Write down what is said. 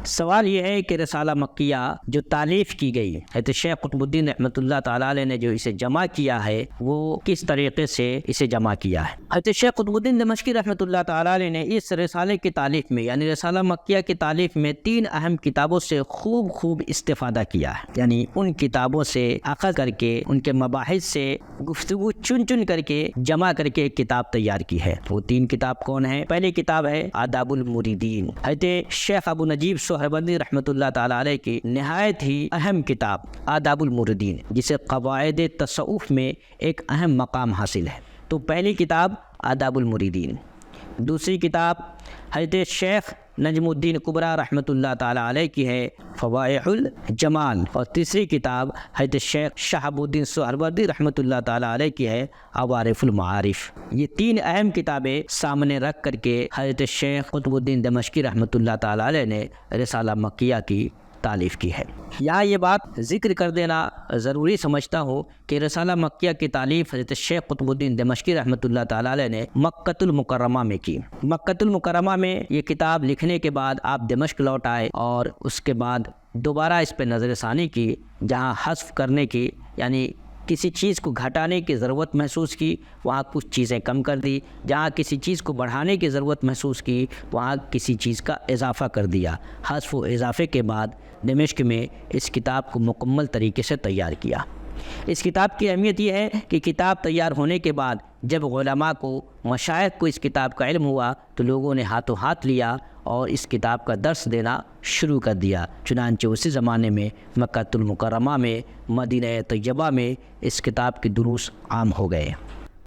سوال یہ ہے کہ رسالہ مکیہ جو تالیف کی گئی حضرت شیخ قطب الدین رحمۃ اللہ تعالیٰ علیہ نے جو اسے جمع کیا ہے وہ کس طریقے سے اسے جمع کیا ہے۔ حضرت شیخ قطب الدین دمشقی رحمۃ اللہ تعالیٰ علیہ نے اس رسالے کی تالیف میں یعنی رسالہ مکیہ کی تالیف میں 3 اہم کتابوں سے خوب استفادہ کیا ہے، یعنی ان کتابوں سے اخذ کر کے ان کے مباحث سے گفتگو چن کر کے جمع کر کے ایک کتاب تیار کی ہے۔ وہ 3 کتاب کون ہیں؟ پہلی کتاب ہے آداب المریدین، حضرت شیخ ابو نجیب سہروردی رحمۃ اللہ تعالیٰ علیہ کی نہایت ہی اہم کتاب آداب المریدین، جسے قواعد تصوف میں ایک اہم مقام حاصل ہے۔ تو پہلی کتاب آداب المریدین، دوسری کتاب حضرت شیخ نجم الدین کبریٰ رحمۃ اللہ تعالیٰ علیہ کی ہے فوائح الجمال، اور تیسری کتاب حضرت شیخ شہاب الدین سہروردی رحمۃ اللہ تعالیٰ علیہ کی ہے عوارف المعارف۔ یہ 3 اہم کتابیں سامنے رکھ کر کے حضرت شیخ قطب الدین دمشقی رحمۃ اللہ تعالیٰ علیہ نے رسالہ مکیہ کی تالیف کی ہے۔ یہاں یہ بات ذکر کر دینا ضروری سمجھتا ہوں کہ رسالہ مکیہ کی تالیف حضرت شیخ قطب الدین دمشقی رحمۃ اللہ تعالیٰ علیہ نے مکۃ المکرمہ میں کی۔ مکۃ المکرمہ میں یہ کتاب لکھنے کے بعد آپ دمشق لوٹ آئے اور اس کے بعد دوبارہ اس پہ نظر ثانی کی، جہاں حذف کرنے کی یعنی کسی چیز کو گھٹانے کی ضرورت محسوس کی وہاں کچھ چیزیں کم کر دی، جہاں کسی چیز کو بڑھانے کی ضرورت محسوس کی وہاں کسی چیز کا اضافہ کر دیا۔ حذف و اضافے کے بعد دمشق میں اس کتاب کو مکمل طریقے سے تیار کیا۔ اس کتاب کی اہمیت یہ ہے کہ کتاب تیار ہونے کے بعد جب علماء کو مشائخ کو اس کتاب کا علم ہوا تو لوگوں نے ہاتھوں ہاتھ لیا اور اس کتاب کا درس دینا شروع کر دیا۔ چنانچہ اسی زمانے میں مکۃ المکرمہ میں، مدینہ طیبہ میں اس کتاب کے دروس عام ہو گئے۔